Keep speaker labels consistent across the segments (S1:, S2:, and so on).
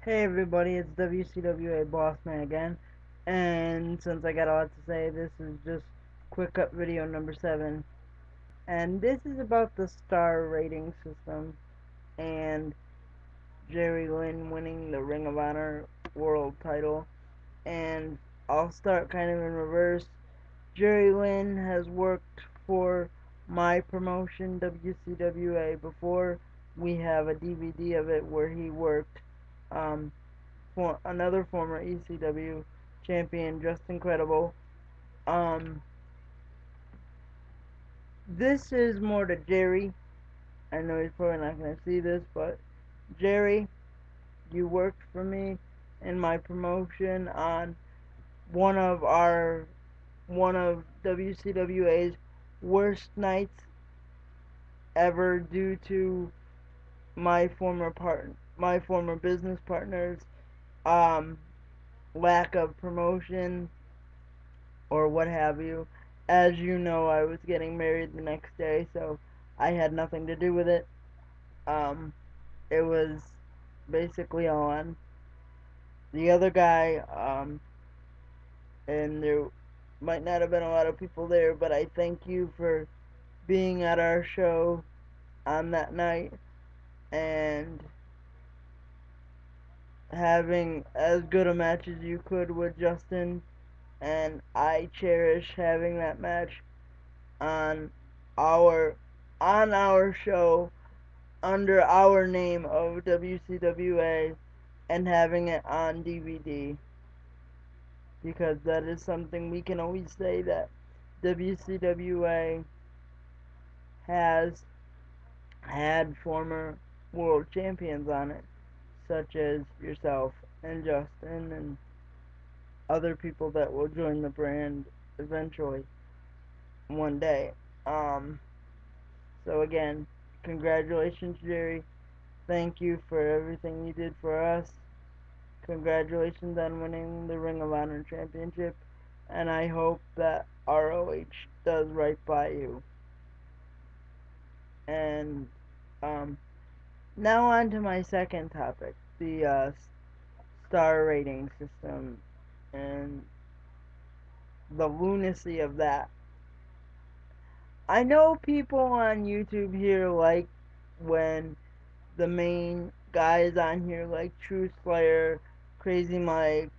S1: Hey everybody, it's wcwabossman again, and since I got a lot to say, this is just quick up video number 7, and this is about the star rating system and Jerry Lynn winning the Ring of Honor world title, and I'll start kind of in reverse. Jerry Lynn has worked for my promotion, WCWA, before. We have a DVD of it where he worked um, for another former ECW champion, just incredible. Um, this is more to Jerry. I know he's probably not gonna see this, but Jerry, you worked for me in my promotion on one of our one of WCWA's worst nights ever due to my former business partners um lack of promotion or what have you. As you know, I was getting married the next day, so I had nothing to do with it. Um, it was basically on the other guy, and there might not have been a lot of people there, but I thank you for being at our show on that night and having as good a match as you could with Justin, and I cherish having that match on our on our show under our name of WCWA and having it on DVD, because that is something we can always say that WCWA has had former world champions on it, such as yourself and Justin and other people that will join the brand eventually one day. Um, so again, congratulations, Jerry. Thank you for everything you did for us. Congratulations on winning the Ring of Honor Championship, and I hope that ROH does right by you. And um, now on to my second topic, the star rating system and the lunacy of that. I know people on YouTube here like when the main guys on here like True Slayer, Crazy Mike,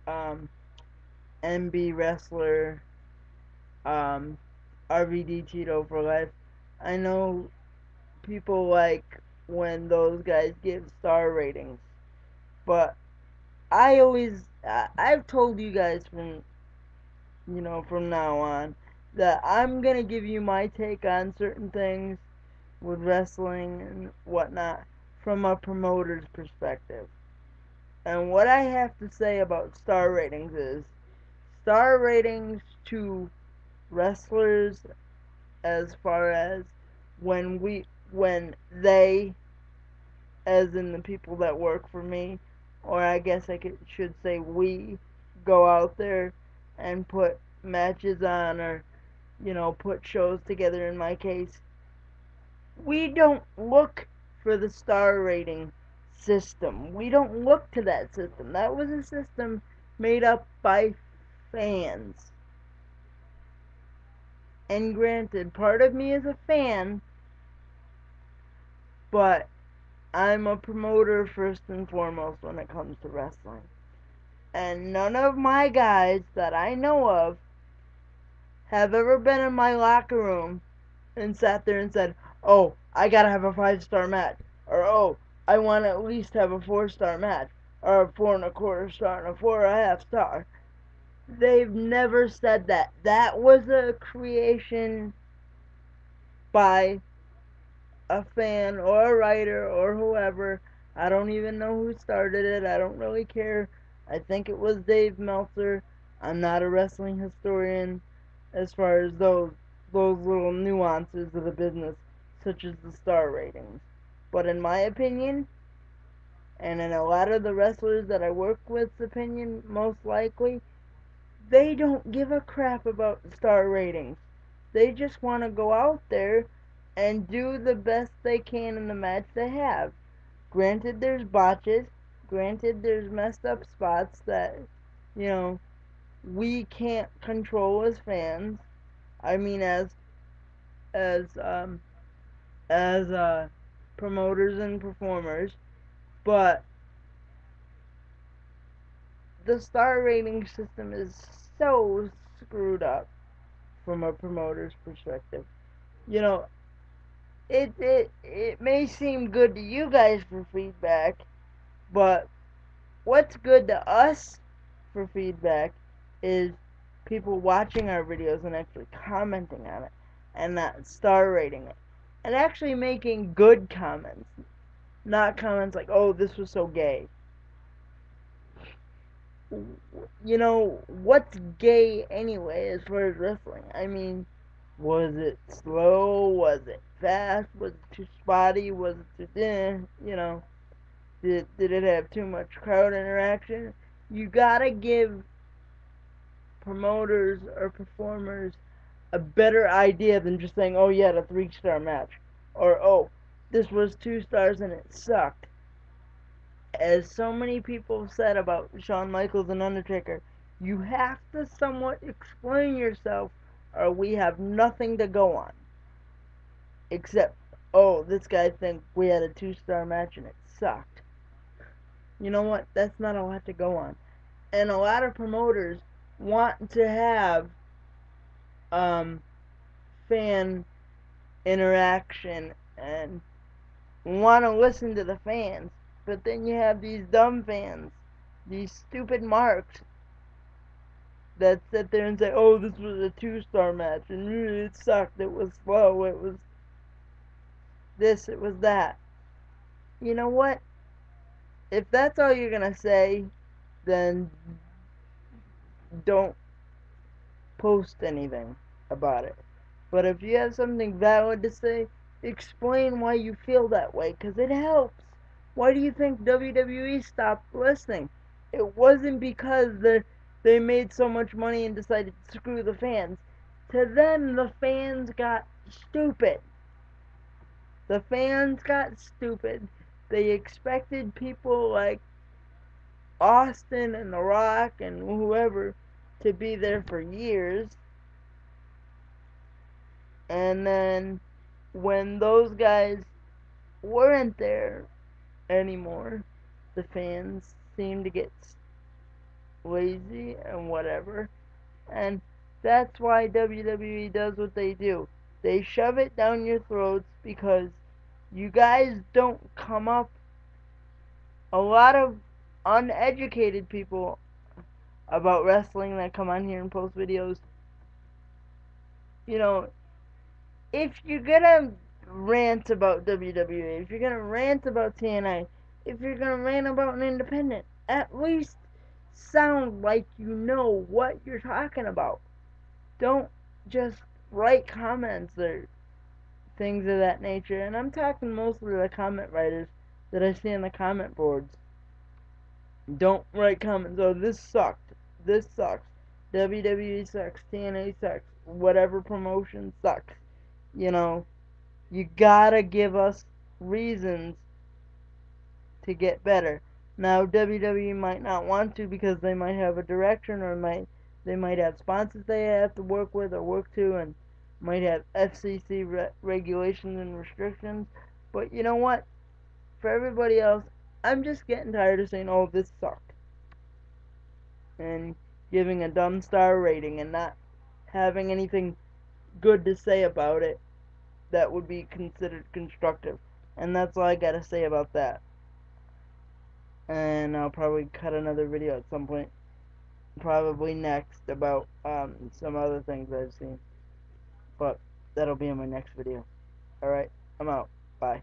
S1: um, MB Wrestler, um, RVD Tito for life. I know people like when those guys give star ratings, but I've told you guys from now on that I'm gonna give you my take on certain things with wrestling and whatnot from a promoter's perspective. And what I have to say about star ratings is star ratings to wrestlers, as far as when they, as in the people that work for me, or I guess should say we, go out there and put matches on, or put shows together. In my case, we don't look for the star rating system. We don't look to that system. That was a system made up by fans. And granted, part of me is a fan, but I'm a promoter first and foremost when it comes to wrestling. And none of my guys that I know of have ever been in my locker room and sat there and said, "Oh, I gotta have a 5-star match," or "Oh, I want to at least have a 4-star match," or a 4.25 star and a 4.5 star. They've never said that. That was a creation by a fan or a writer or whoever. I don't even know who started it. I don't really care. I think it was Dave Meltzer. I'm not a wrestling historian as far as those little nuances of the business, such as the star ratings. But in my opinion, and in a lot of the wrestlers that I work with's opinion, most likely, they don't give a crap about star ratings. They just want to go out there and do the best they can in the match they have. Granted, there's botches. Granted, there's messed up spots that, you know, we can't control as fans. I mean, as um as promoters and performers, but the star rating system is so screwed up from a promoter's perspective. You know, it may seem good to you guys for feedback, but what's good to us for feedback is people watching our videos and actually commenting on it and not star rating it and actually making good comments, not comments like, oh, this was so gay. You know, what's gay anyway as far as wrestling? I mean, was it slow? Was it fast? Was it too spotty? Was it too, you know, did it have too much crowd interaction? You gotta give promoters or performers a better idea than just saying, oh, you had a 3-star match. Or, oh, this was 2 stars and it sucked. As so many people have said about Shawn Michaels and Undertaker, you have to somewhat explain yourself or we have nothing to go on. Except, oh, this guy thinks we had a 2-star match and it sucked. You know what? That's not a lot to go on. And a lot of promoters want to have fan interaction and want to listen to the fans. But then you have these dumb fans, these stupid marks that sit there and say, oh, this was a 2-star match and it sucked, it was slow, it was this, it was that. You know what? If that's all you're going to say, then don't post anything about it. But if you have something valid to say, explain why you feel that way, because it helps. Why do you think WWE stopped listening? It wasn't because they made so much money and decided to screw the fans. To them, the fans got stupid. The fans got stupid. They expected people like Austin and The Rock and whoever to be there for years. And then when those guys weren't there anymore, the fans seemed to get lazy and whatever. And that's why WWE does what they do. They shove it down your throats because you guys don't come up. A lot of uneducated people about wrestling that come on here and post videos, you know, if you're gonna rant about WWE, if you're gonna rant about TNA, if you're gonna rant about an independent, at least sound like you know what you're talking about. Don't just write comments or things of that nature. And I'm talking mostly the comment writers that I see on the comment boards. Don't write comments, oh, this sucked, this sucks, WWE sucks, TNA sucks, whatever promotion sucks. You know, you gotta give us reasons to get better. Now, WWE might not want to because they might have a direction or they might have sponsors they have to work with or work to and might have FCC regulations and restrictions. But you know what? For everybody else, I'm just getting tired of saying, oh, this sucked. And giving a dumb star rating and not having anything good to say about it that would be considered constructive. And that's all I gotta say about that. And I'll probably cut another video at some point, probably next, about some other things I've seen. But that'll be in my next video. Alright, I'm out. Bye.